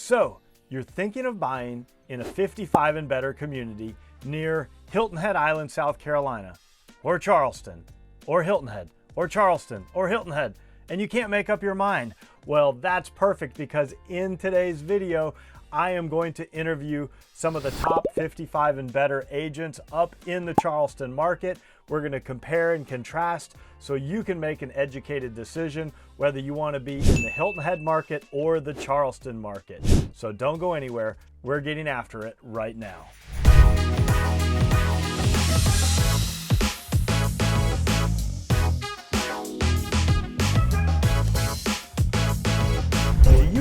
So you're thinking of buying in a 55 and better community near Hilton Head Island, South Carolina, or Charleston, or Hilton Head, or Charleston, or Hilton Head, and you can't make up your mind. Well, that's perfect, because in today's video, I am going to interview some of the top 55 and better agents up in the Charleston market. We're going to compare and contrast so you can make an educated decision whether you want to be in the Hilton Head market or the Charleston market. So don't go anywhere. We're getting after it right now.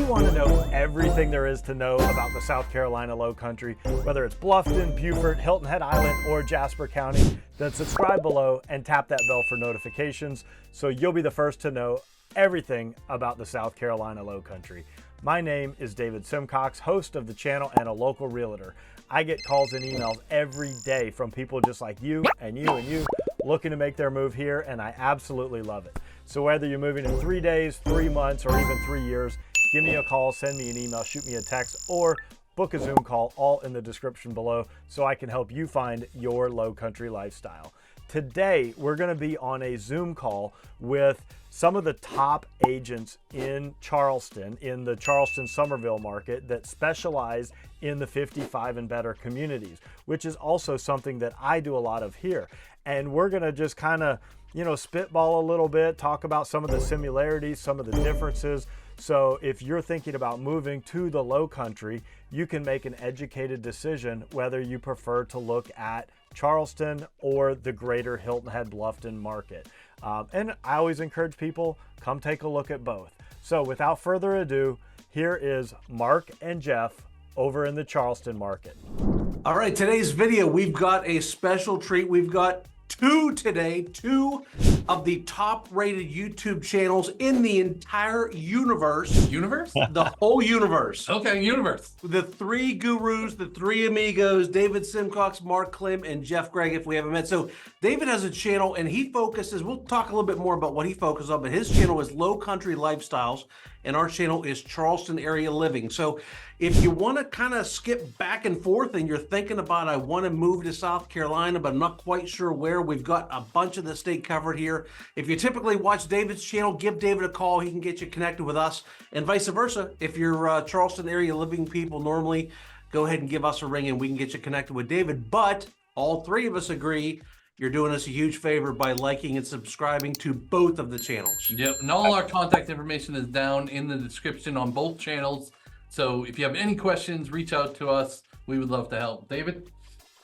Want to know everything there is to know about the South Carolina Lowcountry, whether it's Bluffton, Beaufort, Hilton Head Island, or Jasper County, then subscribe below and tap that bell for notifications so you'll be the first to know everything about the South Carolina Lowcountry. My name is David Simcox, host of the channel and a local realtor. I get calls and emails every day from people just like you and you and you looking to make their move here, and I absolutely love it. So whether you're moving in 3 days, 3 months, or even 3 years, give me a call, send me an email, shoot me a text, or book a Zoom call, all in the description below, so I can help you find your Lowcountry lifestyle. Today, we're going to be on a Zoom call with some of the top agents in Charleston, in the Charleston-Summerville market, that specialize in the 55 and better communities, which is also something that I do a lot of here. And we're going to just kind of, spitball a little bit, talk about some of the similarities, some of the differences. So if you're thinking about moving to the Lowcountry, you can make an educated decision whether you prefer to look at Charleston or the greater Hilton Head Bluffton market. And I always encourage people, come take a look at both. So without further ado, here is Mark and Jeff over in the Charleston market. All right, today's video, we've got a special treat. We've got two of the top-rated YouTube channels in the entire universe. Universe? The whole universe. Okay, universe. The three gurus, the three amigos, David Simcox, Mark Klim, and Jeff Gregg, if we haven't met. So David has a channel, and he focuses, we'll talk a little bit more about what he focuses on, but his channel is Lowcountry Lifestyles, and our channel is Charleston Area Living. So if you want to kind of skip back and forth and you're thinking about, I want to move to South Carolina, but I'm not quite sure where, we've got a bunch of the state covered here. If you typically watch David's channel, give David a call. He can get you connected with us, and vice versa. If you're Charleston Area Living people normally, go ahead and give us a ring and we can get you connected with David. But all three of us agree you're doing us a huge favor by liking and subscribing to both of the channels. Yep, and all our contact information is down in the description on both channels. So if you have any questions, reach out to us. We would love to help. David?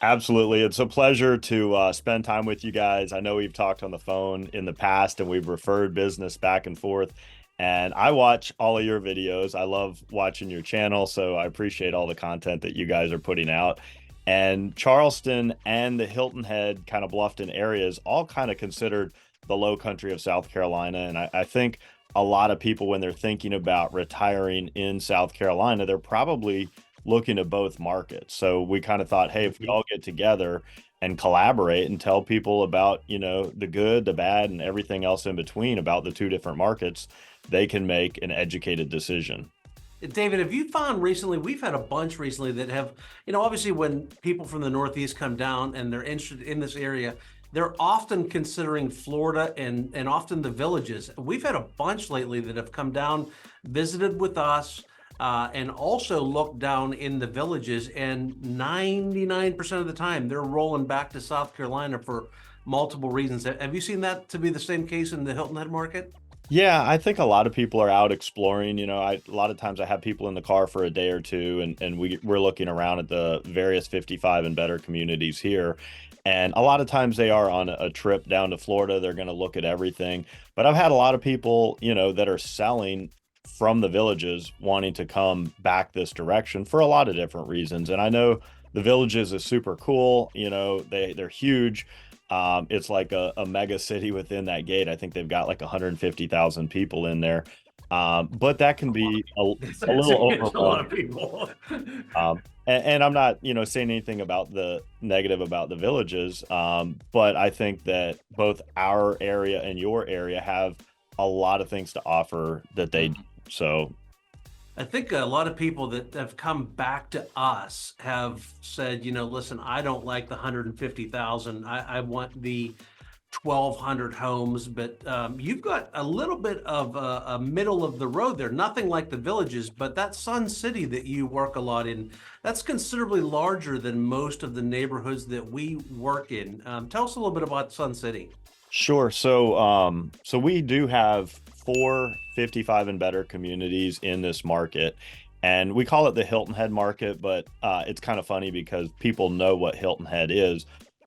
Absolutely. It's a pleasure to spend time with you guys. I know we've talked on the phone in the past and we've referred business back and forth. And I watch all of your videos. I love watching your channel. So I appreciate all the content that you guys are putting out. And Charleston and the Hilton Head kind of Bluffton areas all kind of considered the Lowcountry of South Carolina. And I think a lot of people, when they're thinking about retiring in South Carolina, they're probably looking at both markets. So we kind of thought, hey, if we all get together and collaborate and tell people about, the good, the bad, and everything else in between about the two different markets, they can make an educated decision. David, have you found recently, we've had a bunch recently that have, obviously when people from the Northeast come down and they're interested in this area, they're often considering Florida and often the villages. We've had a bunch lately that have come down, visited with us, and also looked down in the villages, and 99% of the time they're rolling back to South Carolina for multiple reasons. Have you seen that to be the same case in the Hilton Head market? Yeah, I think a lot of people are out exploring. A lot of times I have people in the car for a day or two, and we're looking around at the various 55 and better communities here. And a lot of times they are on a trip down to Florida. They're going to look at everything. But I've had a lot of people, that are selling from the villages wanting to come back this direction for a lot of different reasons. And I know the villages is super cool. They're huge. It's like a mega city within that gate. I think they've got like 150,000 people in there. But that can be a little overwhelming. A lot of people. And I'm not, saying anything about the negative about the villages. But I think that both our area and your area have a lot of things to offer that they do. So I think a lot of people that have come back to us have said, listen, I don't like the 150,000. I want the 1,200 homes, but you've got a little bit of a middle of the road there. Nothing like the villages, but that Sun City that you work a lot in, that's considerably larger than most of the neighborhoods that we work in. Tell us a little bit about Sun City. Sure. So we do have 455 and better communities in this market, and we call it the Hilton Head market, but it's kind of funny because people know what Hilton Head is,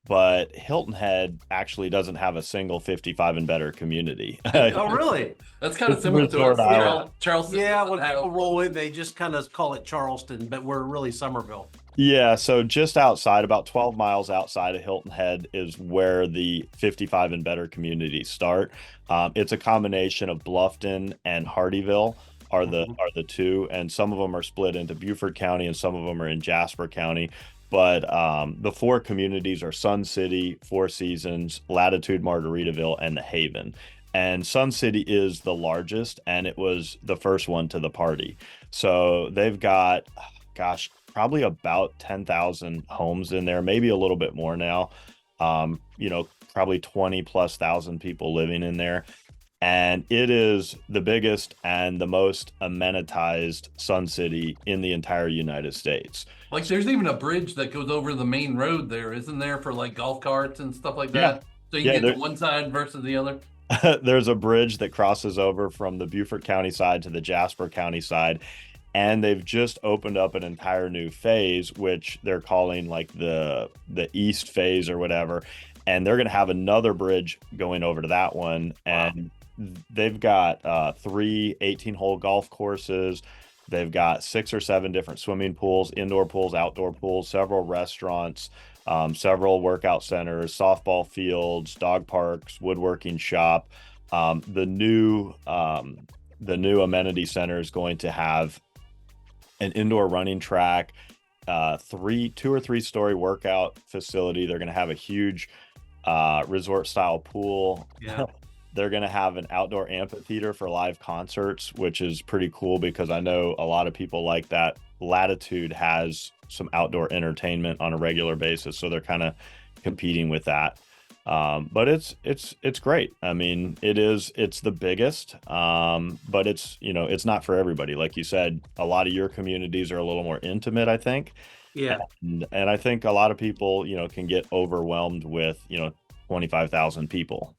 but Hilton Head actually doesn't have a single 55 and better community. Oh, really? That's kind of It's similar to Resort us. Island. Charleston. Yeah, when people roll in, they just kind of call it Charleston, but we're really Somerville. Yeah, so just outside, about 12 miles outside of Hilton Head is where the 55 and better communities start. It's a combination of Bluffton and Hardyville are the two, and some of them are split into Beaufort County and some of them are in Jasper County. But the four communities are Sun City, Four Seasons, Latitude Margaritaville, and the Haven. And Sun City is the largest, and it was the first one to the party. So they've got, gosh, probably about 10,000 homes in there, maybe a little bit more now. Probably 20 plus thousand people living in there. And it is the biggest and the most amenitized Sun City in the entire United States. Like there's even a bridge that goes over the main road there, isn't there, for like golf carts and stuff like that? Yeah. So you get to one side versus the other. There's a bridge that crosses over from the Beaufort County side to the Jasper County side. And they've just opened up an entire new phase, which they're calling like the East phase or whatever. And they're going to have another bridge going over to that one. And they've got 3 18-hole golf courses. They've got 6 or 7 different swimming pools, indoor pools, outdoor pools, several restaurants, several workout centers, softball fields, dog parks, woodworking shop. The new amenity center is going to have an indoor running track, 2 or 3 story workout facility. They're going to have a huge resort style pool. Yeah. They're going to have an outdoor amphitheater for live concerts, which is pretty cool because I know a lot of people like that. Latitude has some outdoor entertainment on a regular basis, so they're kind of competing with that. But it's great. I mean, it's the biggest, but it's not for everybody. Like you said, a lot of your communities are a little more intimate, I think. Yeah. And I think a lot of people, can get overwhelmed with, 25,000 people.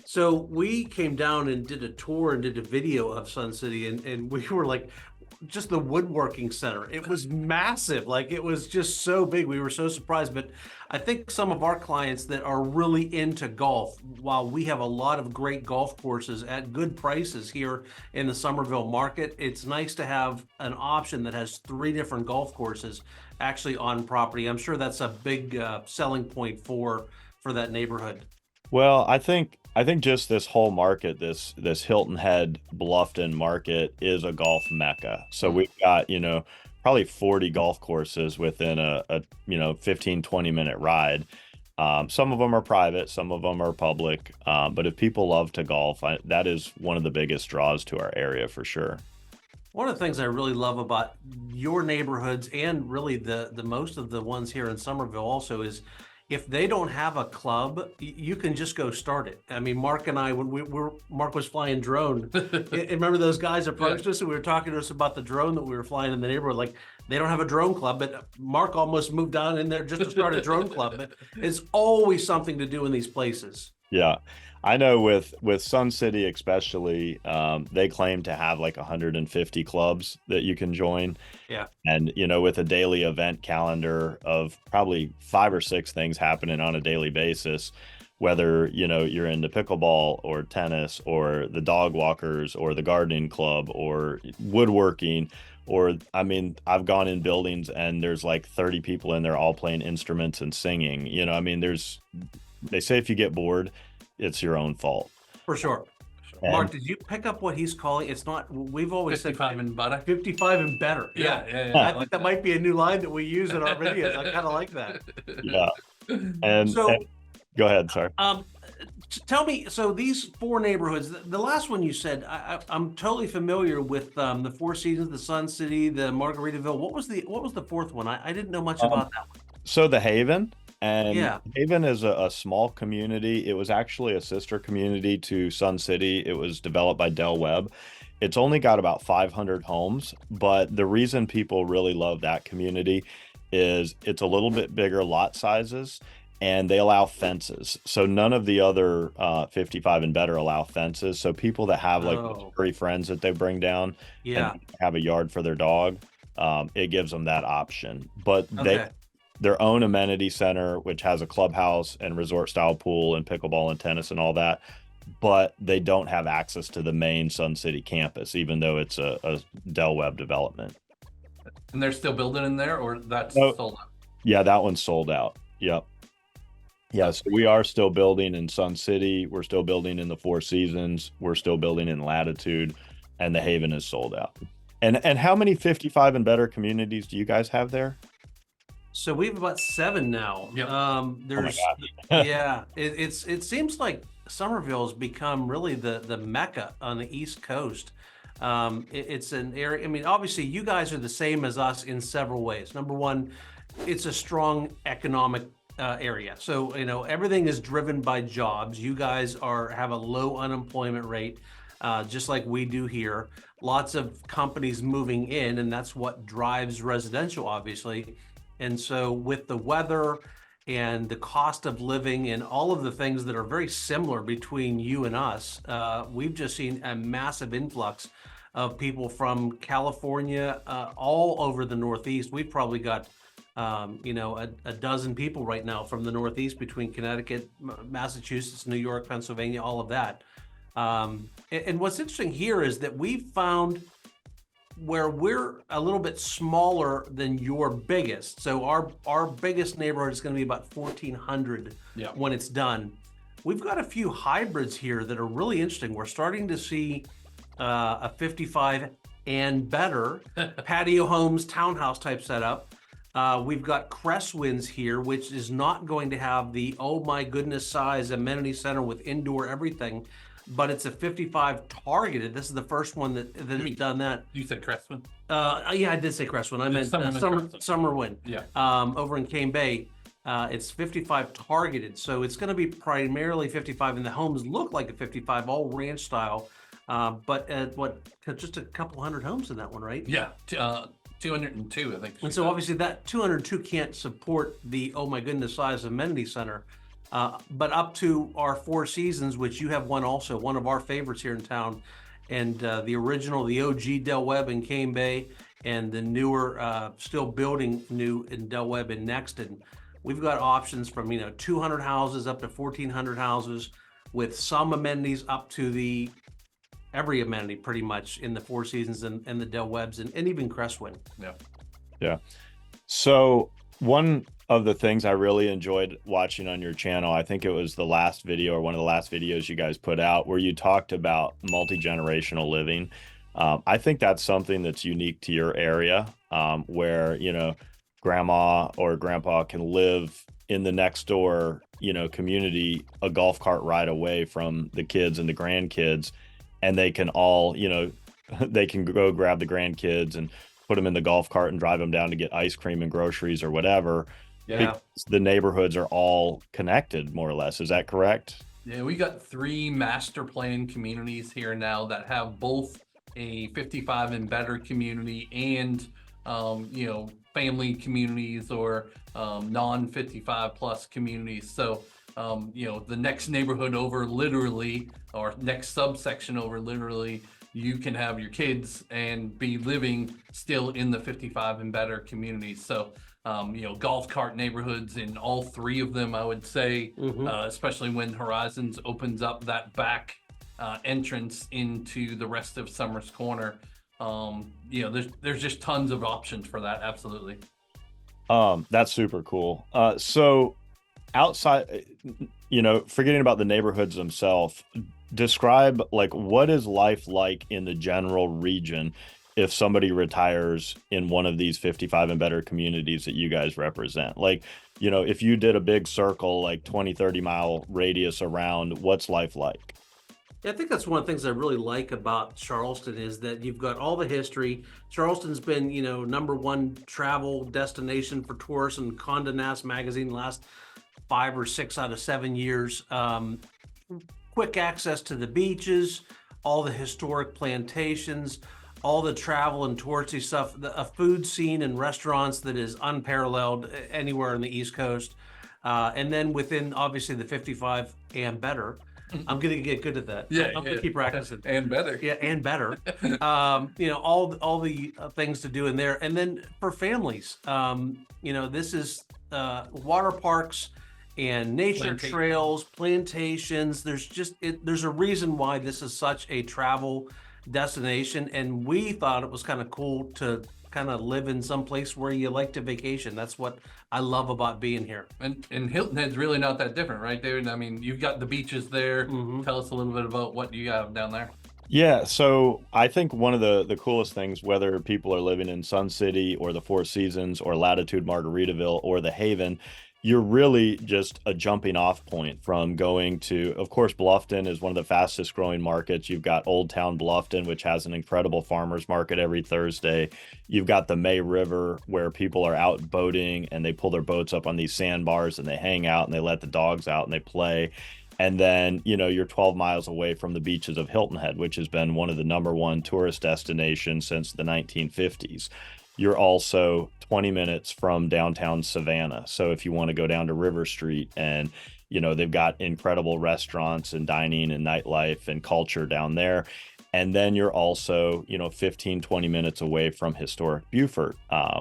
So we came down and did a tour and did a video of Sun City, and we were like, just the woodworking center. It was massive. Like it was just so big. We were so surprised. But I think some of our clients that are really into golf, while we have a lot of great golf courses at good prices here in the Somerville market, it's nice to have an option that has 3 different golf courses actually on property. I'm sure that's a big selling point for that neighborhood. Well, I think just this whole market, this Hilton Head Bluffton market is a golf mecca. So we've got, probably 40 golf courses within a 15, 20-minute ride. Some of them are private, some of them are public. But if people love to golf, that is one of the biggest draws to our area for sure. One of the things I really love about your neighborhoods and really the most of the ones here in Somerville also is if they don't have a club, you can just go start it. I mean, Mark and I, when Mark was flying drone, remember those guys approached us and we were talking to us about the drone that we were flying in the neighborhood. Like they don't have a drone club, but Mark almost moved down in there just to start a drone club. But it's always something to do in these places. Yeah. I know with Sun City especially, they claim to have like 150 clubs that you can join. Yeah. And, with a daily event calendar of probably 5 or 6 things happening on a daily basis, whether, you're into pickleball or tennis or the dog walkers or the gardening club or woodworking, or, I mean, I've gone in buildings and there's like 30 people in there all playing instruments and singing. They say if you get bored, it's your own fault. For sure. And Mark, did you pick up what he's calling? It's not, we've always 55 said and better. 55 and better. Yeah. I think that might be a new line that we use in our videos. I kind of like that. Yeah. And So, go ahead. Sorry. Tell me, so these four neighborhoods, the last one you said, I'm totally familiar with the Four Seasons, the Sun City, the Margaritaville. What was the fourth one? I didn't know much about that one. So the Haven, and Yeah. Haven is a small community. It was actually a sister community to Sun City. It was developed by Del Webb. It's only got about 500 homes, but the reason people really love that community is it's a little bit bigger lot sizes and they allow fences. So none of the other 55 and better allow fences. So people that have like Oh. furry friends that they bring down Yeah. and have a yard for their dog, it gives them that option. But Okay. their own amenity center, which has a clubhouse and resort style pool and pickleball and tennis and all that, but they don't have access to the main Sun City campus, even though it's a Del Webb development. And they're still building in there, or that's No. sold out? Yeah, that one's sold out. Yep. Yeah, so we are still building in Sun City. We're still building in the Four Seasons. We're still building in Latitude, and the Haven is sold out. And how many 55 and better communities do you guys have there? So we have about 7 now. Yep. There's, gosh. yeah, it seems like Somerville has become really the mecca on the East Coast. It's an area. I mean, obviously, you guys are the same as us in several ways. Number one, it's a strong economic area. So everything is driven by jobs. You guys have a low unemployment rate, just like we do here. Lots of companies moving in, and that's what drives residential, obviously. And so with the weather and the cost of living and all of the things that are very similar between you and us, we've just seen a massive influx of people from California, all over the Northeast. We've probably got a dozen people right now from the Northeast between Connecticut, Massachusetts, New York, Pennsylvania, all of that. And what's interesting here is that we've found where we're a little bit smaller than your biggest. So our biggest neighborhood is going to be about 1,400 when it's done. We've got a few hybrids here that are really interesting. We're starting to see a 55 and better patio homes, townhouse type setup. We've got Crestwinds here, which is not going to have the, oh my goodness, size amenity center with indoor everything, but it's a 55 targeted. This is the first one that has done that. You said Crestwind? Yeah, I did say Crestwind. I meant Summerwind. Yeah. Over in Cane Bay. It's 55 targeted, so it's going to be primarily 55, and the homes look like a 55, all ranch style. But just a couple hundred homes in that one, right? Yeah. 202, I think. And so obviously that 202 can't support the, oh my goodness, size amenity center. But up to our Four Seasons, which you have one also, one of our favorites here in town, and the original, the OG Del Webb in Cane Bay, and the newer, still building new in Del Webb in Nexton. We've got options from 200 houses up to 1,400 houses, with some amenities up to every amenity pretty much in the Four Seasons and the Del Webbs and even Crestwind. Yeah. So one of the things I really enjoyed watching on your channel, I think it was the last video or one of the last videos you guys put out, where you talked about multi-generational living. I think that's something that's unique to your area, where, grandma or grandpa can live in the next door, community, a golf cart ride away from the kids and the grandkids, and they can all, they can go grab the grandkids and put them in the golf cart and drive them down to get ice cream and groceries or whatever. Yeah. Because the neighborhoods are all connected, more or less. Is that correct? Yeah, we got 3 master plan communities here now that have both a 55 and better community and, family communities or non-55 plus communities. So, the next neighborhood over literally, or next subsection over literally, you can have your kids and be living still in the 55 and better communities. So, golf cart neighborhoods in all 3 of them, I would say, especially when Horizons opens up that back entrance into the rest of Summers Corner. There's just tons of options for that. Absolutely. That's super cool. So outside, forgetting about the neighborhoods themselves, describe like what is life like in the general region. if somebody retires in one of these 55 and better communities that you guys represent? Like, if you did a big circle, like 20, 30-mile radius around, what's life like? Yeah, I think that's one of the things I really like about Charleston is that you've got all the history. Charleston's been, #1 travel destination for tourists in Condé Nast magazine the last 5 or 6 out of 7 years. Quick access to the beaches, all the historic plantations, all the travel and touristy stuff, a food scene and restaurants that is unparalleled anywhere on the East Coast. And then within obviously the 55 and better. I'm gonna get good at that. Yeah, I'm gonna keep practicing. And better. Yeah, and better. All the things to do in there, and then for families, this is water parks and nature trails, plantations. There's a reason why this is such a travel destination, and we thought it was kind of cool to kind of live in some place where you like to vacation. That's what I love about being here. And Hilton Head's really not that different, right, David? I mean, you've got the beaches there. Tell us a little bit about what you have down there. Yeah, so I think one of the coolest things, whether people are living in Sun City or the Four Seasons or Latitude Margaritaville or the Haven, you're really just a jumping off point from going to, of course, Bluffton is one of the fastest growing markets. You've got Old Town Bluffton, which has an incredible farmers market every Thursday. You've got the May River, where people are out boating and they pull their boats up on these sandbars and they hang out and they let the dogs out and they play. And then, you're 12 miles away from the beaches of Hilton Head, which has been one of the #1 tourist destinations since the 1950s. You're also 20 minutes from downtown Savannah. So if you want to go down to River Street and, they've got incredible restaurants and dining and nightlife and culture down there. And then you're also, 15, 20 minutes away from historic Beaufort,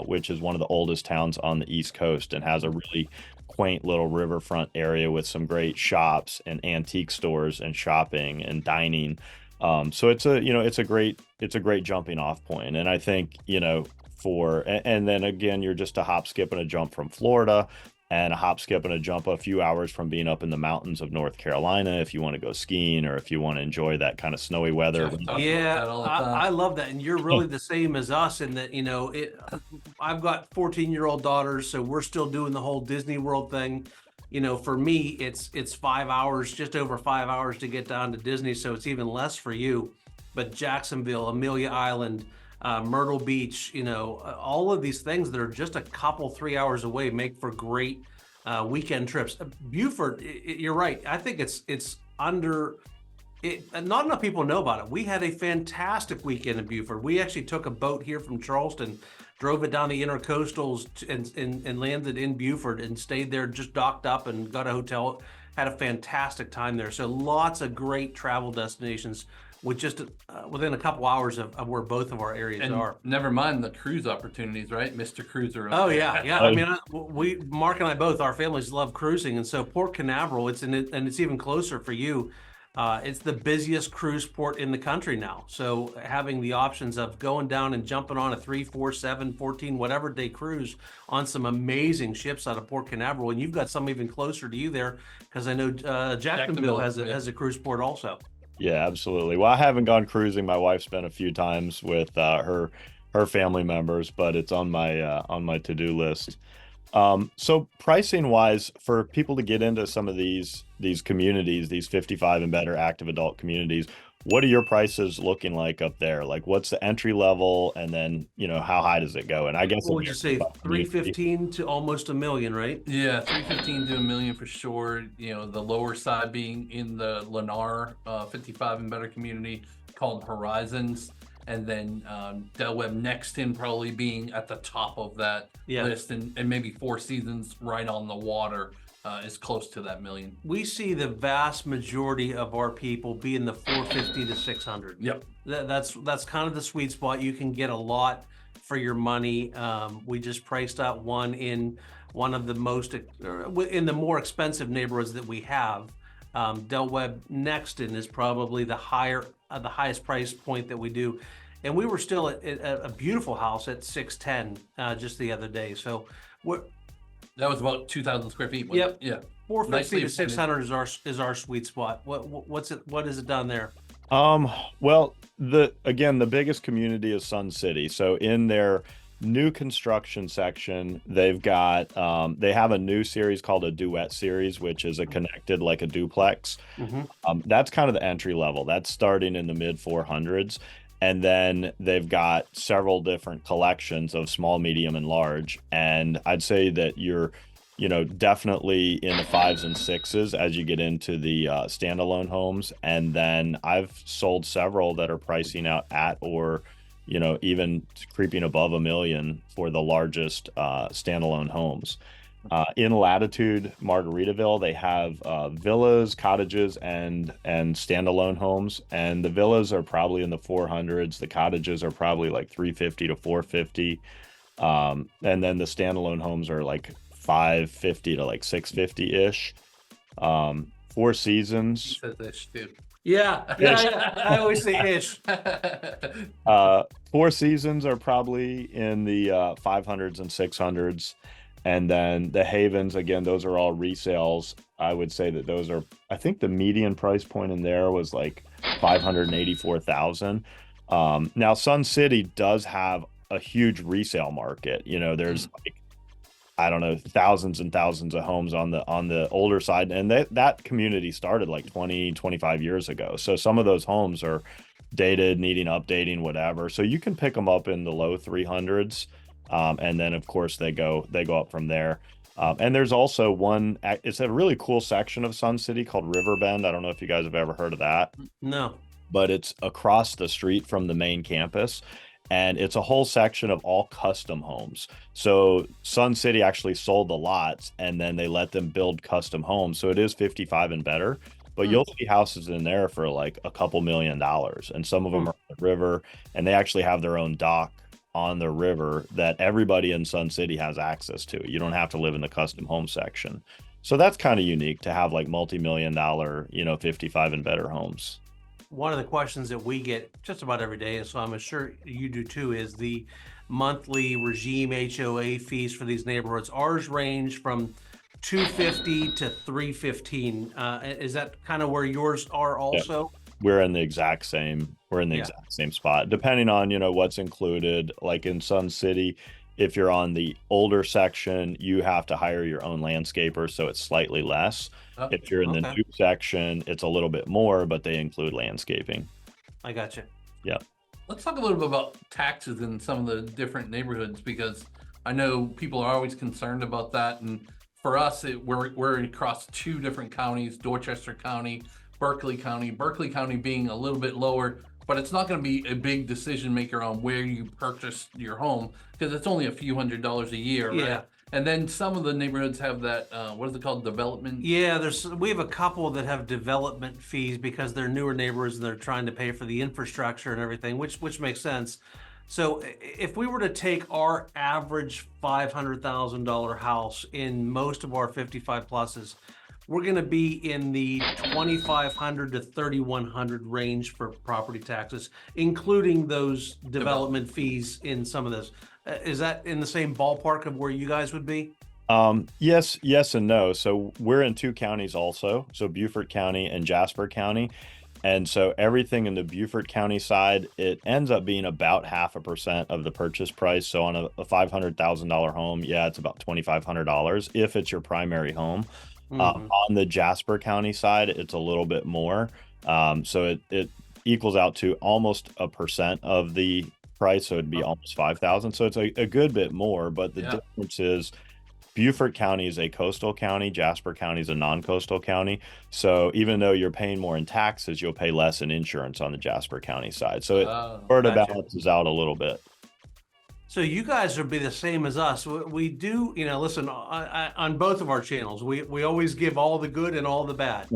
which is one of the oldest towns on the East Coast and has a really quaint little riverfront area with some great shops and antique stores and shopping and dining. So it's a great jumping off point. And I think, and then again, you're just a hop, skip, and a jump from Florida, and a hop, skip, and a jump a few hours from being up in the mountains of North Carolina if you want to go skiing or if you want to enjoy that kind of snowy weather. Yeah, I love that. And you're really the same as us in that, I've got 14-year-old daughters, so we're still doing the whole Disney World thing. For me, it's 5 hours, just over 5 hours to get down to Disney, so it's even less for you. But Jacksonville, Amelia Island, Myrtle Beach, all of these things that are just a couple, 3 hours away make for great weekend trips. Beaufort, you're right. I think it's under it. Not enough people know about it. We had a fantastic weekend in Beaufort. We actually took a boat here from Charleston, drove it down the intercoastals and landed in Beaufort and stayed there, just docked up and got a hotel. Had a fantastic time there. So lots of great travel destinations with just within a couple hours of where both of our areas are. Never mind the cruise opportunities, right? Mr. Cruiser. Oh yeah. I mean, Mark and I both, our families love cruising, and so Port Canaveral, and it's even closer for you. It's the busiest cruise port in the country now. So having the options of going down and jumping on a 3, 4, 7, 14, whatever day cruise on some amazing ships out of Port Canaveral, and you've got some even closer to you there because I know Jacksonville has a cruise port also. Yeah, absolutely. Well, I haven't gone cruising. My wife's been a few times with her family members, but it's on my to-do list. So pricing wise, for people to get into some of these communities, these 55 and better active adult communities, what are your prices looking like up there? Like, what's the entry level, and then how high does it go? And I guess what would you say, 315 to almost $1 million, right? Yeah, 315 to $1 million for sure. The lower side being in the Lennar 55 and better community called Horizons, and then Del Webb next in probably being at the top of that list, and maybe Four Seasons right on the water is close to that $1 million. We see the vast majority of our people be in the 450 to 600. Yep. That's kind of the sweet spot. You can get a lot for your money. We just priced out one in one of the in the more expensive neighborhoods that we have. Del Webb Nexton is probably the highest price point that we do. And we were still at a beautiful house at 610 just the other day. So that was about 2,000 square feet. Yep. Yeah. 450 to 600 is our sweet spot. What is it down there? Well, the biggest community is Sun City. So in their new construction section, they have a new series called a duet series, which is a connected like a duplex. Hmm. That's kind of the entry level. That's starting in the mid 400s. And then they've got several different collections of small, medium, and large. And I'd say that you're, definitely in the fives and sixes as you get into the standalone homes. And then I've sold several that are pricing out at or, even creeping above a million for the largest standalone homes. In Latitude, Margaritaville, they have villas, cottages, and standalone homes. And the villas are probably in the 400s. The cottages are probably like 350 to 450. And then the standalone homes are like 550 to like 650 ish. Four Seasons. Says this too. Yeah. I always say ish. Four Seasons are probably in the 500s and 600s. And then the Havens, again, those are all resales. I would say that those are, I think the median price point in there was like 584,000. Now Sun City does have a huge resale market. There's like, I don't know, thousands and thousands of homes on the older side. And that community started like 20, 25 years ago. So some of those homes are dated, needing updating, whatever. So you can pick them up in the low 300s. And then of course they go up from there. And there's also it's a really cool section of Sun City called Riverbend. I don't know if you guys have ever heard of that. No. But it's across the street from the main campus. And it's a whole section of all custom homes. So Sun City actually sold the lots and then they let them build custom homes. So it is 55 and better, but you'll see houses in there for like a couple $1,000,000. And some of them are on the river, and they actually have their own dock on the river that everybody in Sun City has access to. You don't have to live in the custom home section. So that's kind of unique to have like multi-million-dollar, 55 and better homes. One of the questions that we get just about every day, and so I'm sure you do too, is the monthly regime HOA fees for these neighborhoods. Ours range from 250 to 315. Is that kind of where yours are also? Yeah. We're in the exact same spot, depending on, what's included. Like in Sun City, if you're on the older section, you have to hire your own landscaper, so it's slightly less. If you're in the new section, it's a little bit more, but they include landscaping. I got you. Yeah. Let's talk a little bit about taxes in some of the different neighborhoods, because I know people are always concerned about that. And for us, we're across two different counties, Dorchester County, Berkeley County being a little bit lower, but it's not going to be a big decision maker on where you purchase your home because it's only a few $100s a year, right? Yeah. And then some of the neighborhoods have that, what is it called, development? Yeah, we have a couple that have development fees because they're newer neighborhoods and they're trying to pay for the infrastructure and everything, which makes sense. So if we were to take our average $500,000 house in most of our 55 pluses, we're going to be in the 2,500 to 3,100 range for property taxes, including those development fees in some of those. Is that in the same ballpark of where you guys would be? Yes and no. So we're in two counties also, so Beaufort County and Jasper County. And so everything in the Beaufort County side, it ends up being about 0.5% of the purchase price. So on a $500,000 home, yeah, it's about $2,500 if it's your primary home. On the Jasper County side, it's a little bit more. So it equals out to almost 1% of the price. So it'd be almost 5,000. So it's a good bit more, but the difference is Beaufort County is a coastal county. Jasper County is a non-coastal county. So even though you're paying more in taxes, you'll pay less in insurance on the Jasper County side. So it sort of balances out a little bit. So you guys would be the same as us. We do, listen, on both of our channels, we always give all the good and all the bad,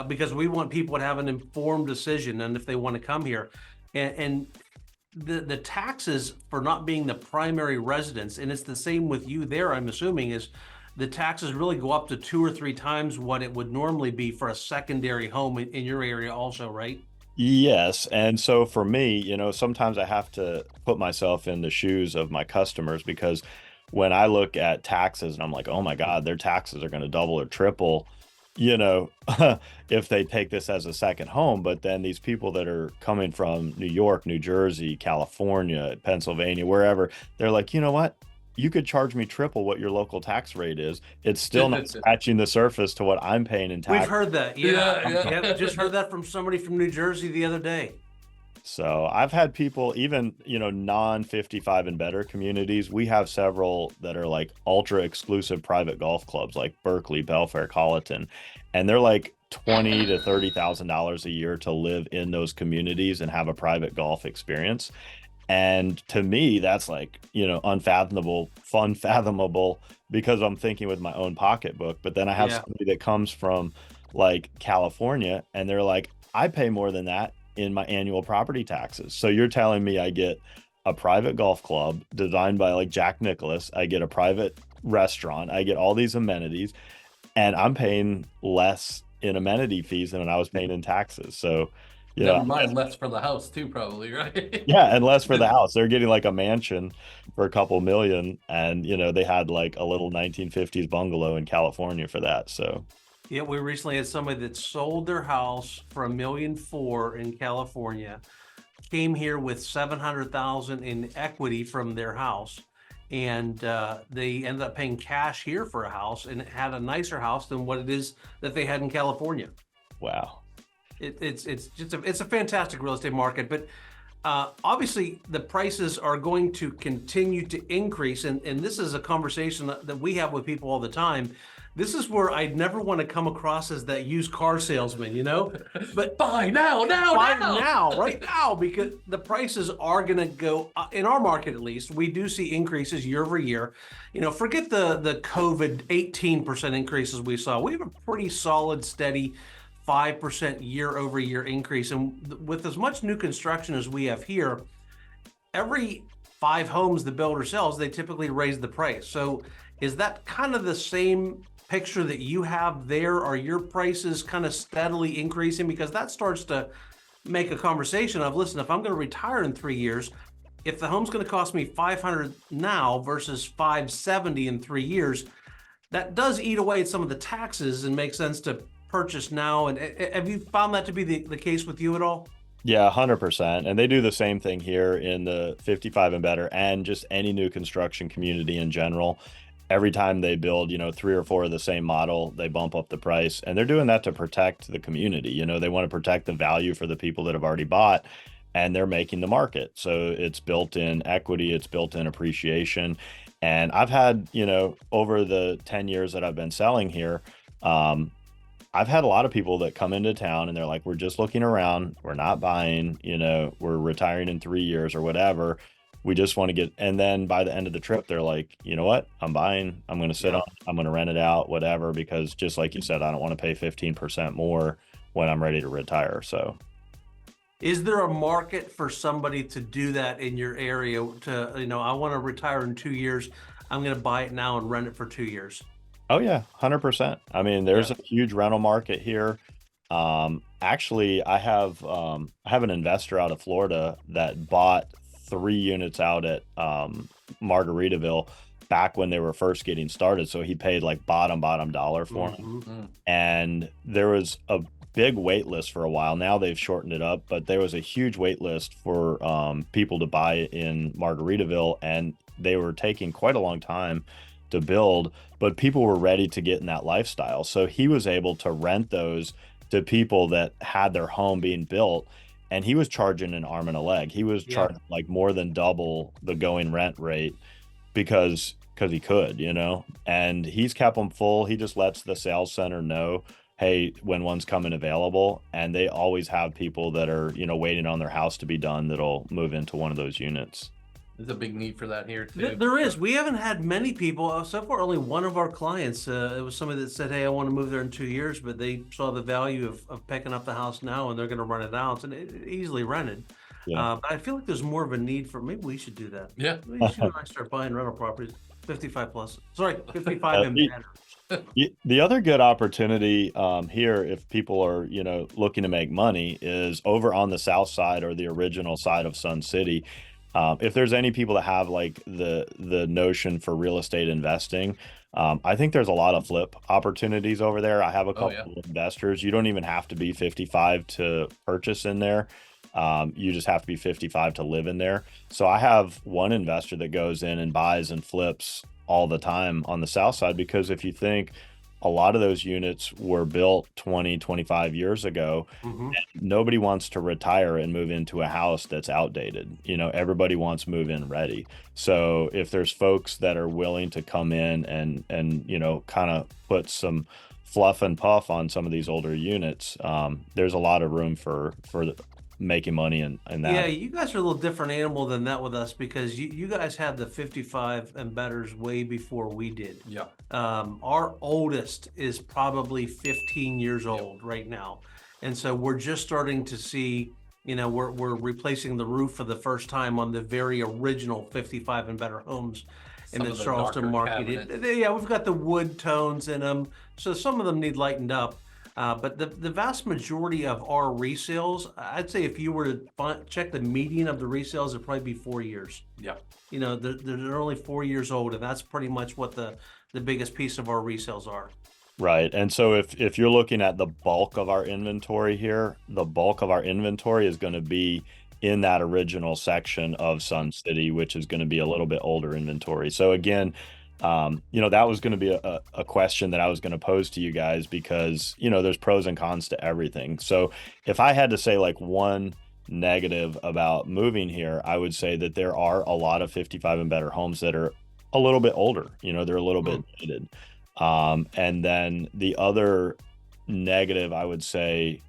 because we want people to have an informed decision and if they want to come here. And the taxes for not being the primary residence, and it's the same with you there, I'm assuming, is the taxes really go up to 2 or 3 times what it would normally be for a secondary home in your area also, right? Yes. And so for me, sometimes I have to put myself in the shoes of my customers, because when I look at taxes and I'm like, oh my God, their taxes are going to double or triple. you know, if they take this as a second home. But then these people that are coming from New York, New Jersey, California, Pennsylvania, wherever, they're like, you know what? You could charge me triple what your local tax rate is. It's still not scratching the surface to what I'm paying in tax. We've heard that. Yeah. Just heard that from somebody from New Jersey the other day. So I've had people, even, you know, non 55 and better communities. We have several that are like ultra exclusive private golf clubs like Berkeley, Belfair, Colleton, and they're like $20,000 to $30,000 a year to live in those communities and have a private golf experience. And to me, that's like, you know, unfathomable because I'm thinking with my own pocketbook. But then I have somebody that comes from like California and they're like, I pay more than that in my annual property taxes. So you're telling me I get a private golf club designed by like Jack Nicklaus, I get a private restaurant, I get all these amenities, and I'm paying less in amenity fees than I was paying in taxes. So never mind, less for the house too, probably, right? Yeah, and less for the house. They're getting like a mansion for a couple million, and you know, they had like a little 1950s bungalow in California for that. So yeah, we recently had somebody that sold their house for $1.4 million in California, came here with 700,000 in equity from their house, and they ended up paying cash here for a house and had a nicer house than what it is that they had in California. wow. It's a fantastic real estate market, but obviously the prices are going to continue to increase, and this is a conversation that we have with people all the time. This is where I'd never want to come across as that used car salesman, you know, but buy now, right now, because the prices are going to go in our market. At least we do see increases year over year. You know, forget the COVID 18% increases we saw. We have a pretty solid, steady 5% year over year increase. And with as much new construction as we have here, every 5 homes the builder sells, they typically raise the price. So is that kind of the same picture that you have there? Are your prices kind of steadily increasing? Because that starts to make a conversation of, listen, if I'm going to retire in 3 years, if the home's going to cost me $500 now versus $570 in 3 years, that does eat away at some of the taxes and make sense to purchase now. And have you found that to be the case with you at all? Yeah, 100%. And they do the same thing here in the 55 and better and just any new construction community in general. Every time they build, you know, 3 or 4 of the same model, they bump up the price, and they're doing that to protect the community. You know, they want to protect the value for the people that have already bought, and they're making the market. So it's built in equity, it's built in appreciation. And I've had, you know, over the 10 years that I've been selling here, I've had a lot of people that come into town and they're like, we're just looking around, we're not buying, you know, we're retiring in 3 years or whatever. We just want to get, and then by the end of the trip, they're like, you know what, I'm buying, I'm going to sit on, I'm going to rent it out, whatever, because just like you said, I don't want to pay 15% more when I'm ready to retire. So is there a market for somebody to do that in your area to, you know, I want to retire in 2 years, I'm going to buy it now and rent it for 2 years? Oh yeah, 100%. I mean, there's a huge rental market here. Actually, I have an investor out of Florida that bought 3 units out at Margaritaville back when they were first getting started. So he paid like bottom dollar for them. Mm-hmm. And there was a big wait list for a while. Now they've shortened it up, but there was a huge wait list for people to buy in Margaritaville, and they were taking quite a long time to build, but people were ready to get in that lifestyle. So he was able to rent those to people that had their home being built, and he was charging an arm and a leg. He was charging like more than double the going rent rate because he could, you know, and he's kept them full. He just lets the sales center know, hey, when one's coming available, and they always have people that are, you know, waiting on their house to be done that'll move into one of those units. There's a big need for that here too. There is. We haven't had many people. So far, only one of our clients. It was somebody that said, "Hey, I want to move there in 2 years," but they saw the value of picking up the house now, and they're going to rent it out, and it easily rented. Yeah. But I feel like there's more of a need for. Maybe we should do that. Yeah. Maybe you and I start buying rental properties. 55 plus. Sorry, 55 and better. The other good opportunity here, if people are, you know, looking to make money, is over on the south side or the original side of Sun City. If there's any people that have like the notion for real estate investing, I think there's a lot of flip opportunities over there. I have a Oh, couple yeah. of investors. You don't even have to be 55 to purchase in there. You just have to be 55 to live in there. So I have one investor that goes in and buys and flips all the time on the south side, because if you think a lot of those units were built 20, 25 years ago, Hmm. nobody wants to retire and move into a house that's outdated. Everybody wants move in ready. So if there's folks that are willing to come in and kind of put some fluff and puff on some of these older units, there's a lot of room for making money in Yeah, that. you guys are a little different animal than that with us because you guys had the 55 and betters way before we did. Yeah. Our oldest is probably 15 years old right now. And so we're just starting to see, we're replacing the roof for the first time on the very original 55 and better homes in Some the of the Charleston darker market. cabinets. Yeah, we've got the wood tones in them. So some of them need lightened up. But the vast majority of our resales, I'd say if you were to check the median of the resales, it'd probably be 4 years. Yeah. They're only 4 years old, and that's pretty much what the biggest piece of our resales are. Right. And so if you're looking at the bulk of our inventory here, the bulk of our inventory is going to be in that original section of Sun City, which is going to be a little bit older inventory. So again, that was going to be a question that I was going to pose to you guys, because, there's pros and cons to everything. So if I had to say like one negative about moving here, I would say that there are a lot of 55 and better homes that are a little bit older, they're a little bit dated. And then the other negative, I would say,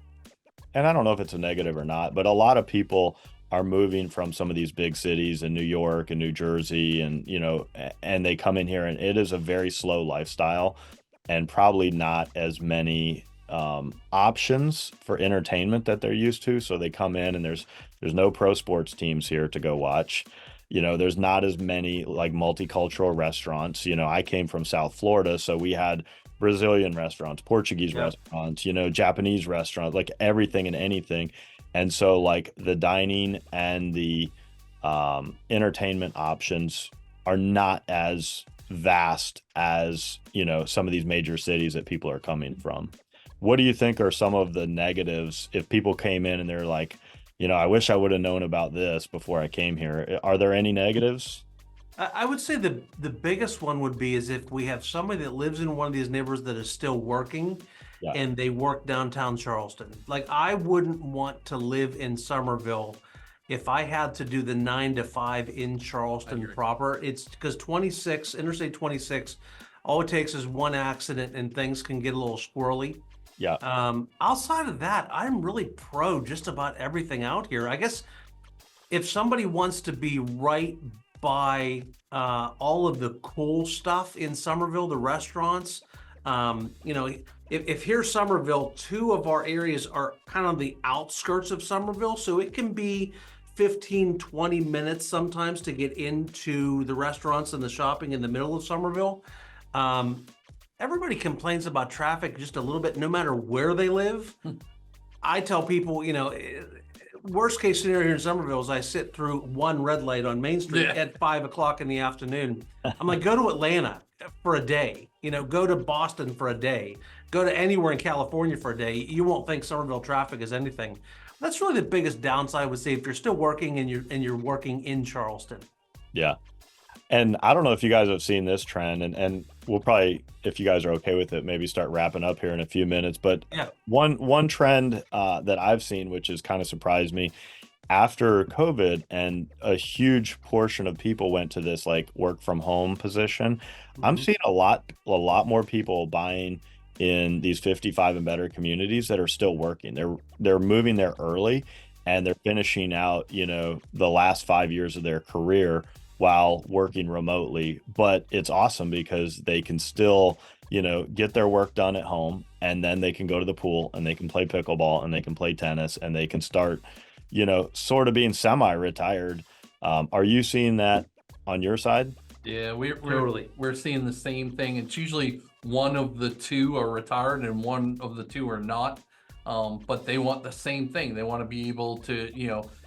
and I don't know if it's a negative or not, but a lot of people are moving from some of these big cities in New York and New Jersey, and and they come in here, and it is a very slow lifestyle and probably not as many options for entertainment that they're used to. So they come in and there's no pro sports teams here to go watch. There's not as many like multicultural restaurants. I came from South Florida, so we had Brazilian restaurants, Portuguese restaurants, Japanese restaurants, like everything and anything. And so like the dining and the entertainment options are not as vast as, some of these major cities that people are coming from. What do you think are some of the negatives if people came in and they're like, I wish I would have known about this before I came here? Are there any negatives? I would say the biggest one would be is if we have somebody that lives in one of these neighborhoods that is still working, Yeah. and they work downtown Charleston. Like I wouldn't want to live in Somerville if I had to do the 9 to 5 in Charleston agree. proper. It's because Interstate 26, all it takes is one accident and things can get a little squirrely. Yeah. Outside of that, I'm really pro just about everything out here. I guess if somebody wants to be right by all of the cool stuff in Somerville, the restaurants, if here's Somerville, two of our areas are kind of the outskirts of Somerville, so it can be 15, 20 minutes sometimes to get into the restaurants and the shopping in the middle of Somerville. Everybody complains about traffic just a little bit, no matter where they live. I tell people, worst case scenario here in Somerville is I sit through one red light on Main Street at 5 o'clock in the afternoon. I'm like, go to Atlanta for a day, go to Boston for a day, go to anywhere in California for a day. You won't think Somerville traffic is anything. That's really the biggest downside, I would say, if you're still working and you're working in Charleston. Yeah. And I don't know if you guys have seen this trend, and we'll probably, if you guys are okay with it, maybe start wrapping up here in a few minutes. But Yeah. one trend that I've seen, which has kind of surprised me, after COVID, and a huge portion of people went to this like work from home position. I'm seeing a lot more people buying in these 55 and better communities that are still working. They're moving there early, and they're finishing out, the last 5 years of their career while working remotely. But it's awesome because they can still, get their work done at home, and then they can go to the pool and they can play pickleball and they can play tennis and they can start, sort of being semi-retired. Are you seeing that on your side? Yeah, we're Totally. we're seeing the same thing. It's usually one of the two are retired and one of the two are not. But they want the same thing. They want to be able to,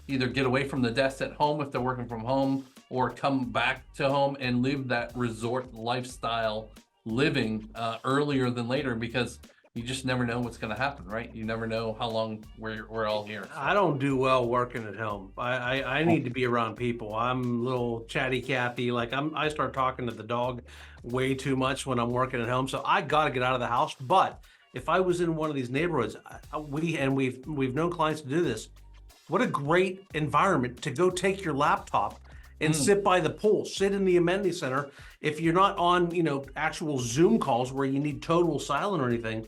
either get away from the desk at home if they're working from home, or come back to home and live that resort lifestyle living earlier than later, because you just never know what's going to happen, right? You never know how long we're all here. So. I don't do well working at home. I need to be around people. I'm a little chatty Cathy. Like I start talking to the dog way too much when I'm working at home. So I got to get out of the house. But if I was in one of these neighborhoods, we've known clients to do this. What a great environment to go take your laptop and sit by the pool, sit in the amenity center. If you're not on, actual Zoom calls where you need total silent or anything,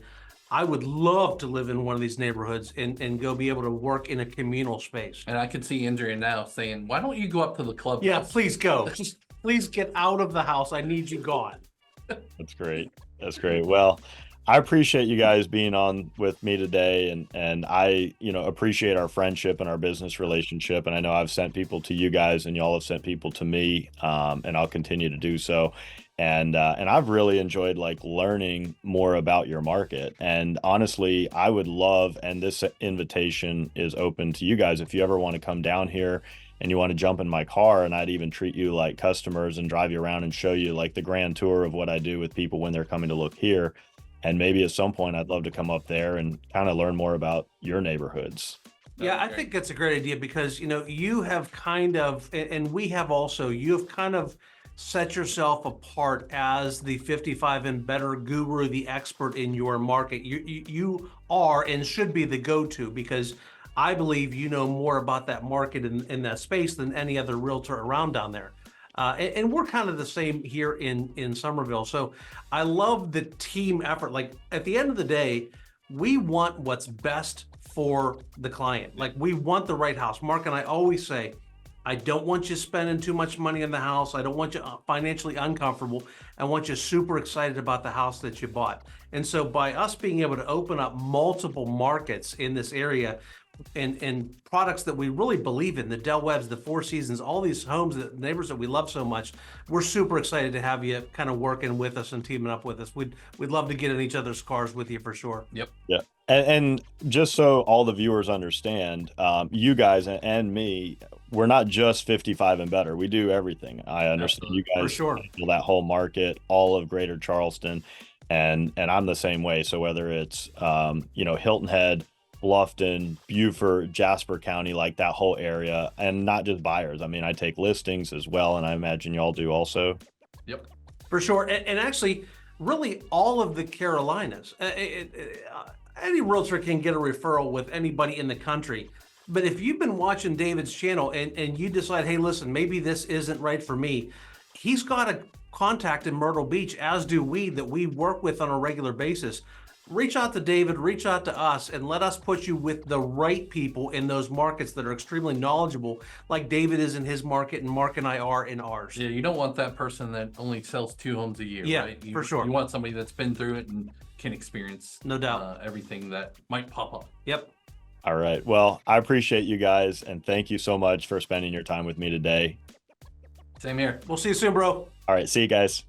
I would love to live in one of these neighborhoods and go be able to work in a communal space. And I can see Andrea now saying, why don't you go up to the club? Yeah, please go. Please get out of the house. I need you gone. That's great. That's great. Well, I appreciate you guys being on with me today, and I, appreciate our friendship and our business relationship. And I know I've sent people to you guys, and y'all have sent people to me, and I'll continue to do so. And I've really enjoyed learning more about your market. And honestly, I would love, and this invitation is open to you guys, if you ever want to come down here and you want to jump in my car, and I'd even treat you like customers and drive you around and show you the grand tour of what I do with people when they're coming to look here. And maybe at some point I'd love to come up there and kind of learn more about your neighborhoods. Yeah, I think that's a great idea because, you have kind of, and we have also, you have kind of set yourself apart as the 55 and better guru, the expert in your market. You are and should be the go-to, because I believe you know more about that market in that space than any other realtor around down there. And we're kind of the same here in Somerville. So I love the team effort. At the end of the day, we want what's best for the client. We want the right house. Mark and I always say, I don't want you spending too much money in the house. I don't want you financially uncomfortable. I want you super excited about the house that you bought. And so by us being able to open up multiple markets in this area, and products that we really believe in, the Del Webbs, the Four Seasons, all these homes, the neighbors that we love so much, we're super excited to have you kind of working with us and teaming up with us. We'd love to get in each other's cars with you for sure. Yep. Yeah. And just so all the viewers understand, you guys and me, we're not just 55 and better. We do everything. I understand you guys for sure. handle that whole market, all of Greater Charleston, and I'm the same way. So whether it's Hilton Head, Bluffton, Beaufort, Jasper County, that whole area, and not just buyers. I mean, I take listings as well, and I imagine y'all do also. Yep. For sure. And actually, really all of the Carolinas. Any realtor can get a referral with anybody in the country. But if you've been watching David's channel and you decide, hey, listen, maybe this isn't right for me, he's got a contact in Myrtle Beach, as do we, that we work with on a regular basis. Reach out to David, reach out to us, and let us put you with the right people in those markets that are extremely knowledgeable, like David is in his market and Mark and I are in ours. Yeah, you don't want that person that only sells 2 homes a year, right? For sure. You want somebody that's been through it and can experience no doubt everything that might pop up. Yep. All right. Well, I appreciate you guys, and thank you so much for spending your time with me today. Same here. We'll see you soon, bro. All right. See you guys.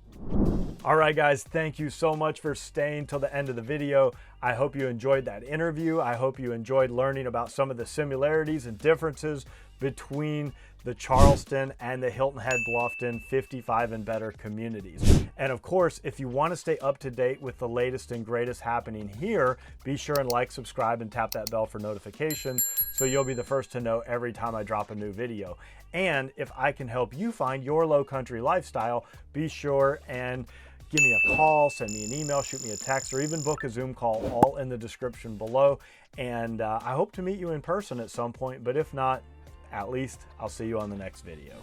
All right, guys, thank you so much for staying till the end of the video. I hope you enjoyed that interview. I hope you enjoyed learning about some of the similarities and differences between the Charleston and the Hilton Head Bluffton 55 and better communities. And of course, if you want to stay up to date with the latest and greatest happening here, be sure and like, subscribe, and tap that bell for notifications so you'll be the first to know every time I drop a new video. And if I can help you find your low country lifestyle, be sure and give me a call, send me an email, shoot me a text, or even book a Zoom call, all in the description below. And I hope to meet you in person at some point, but if not, at least I'll see you on the next video.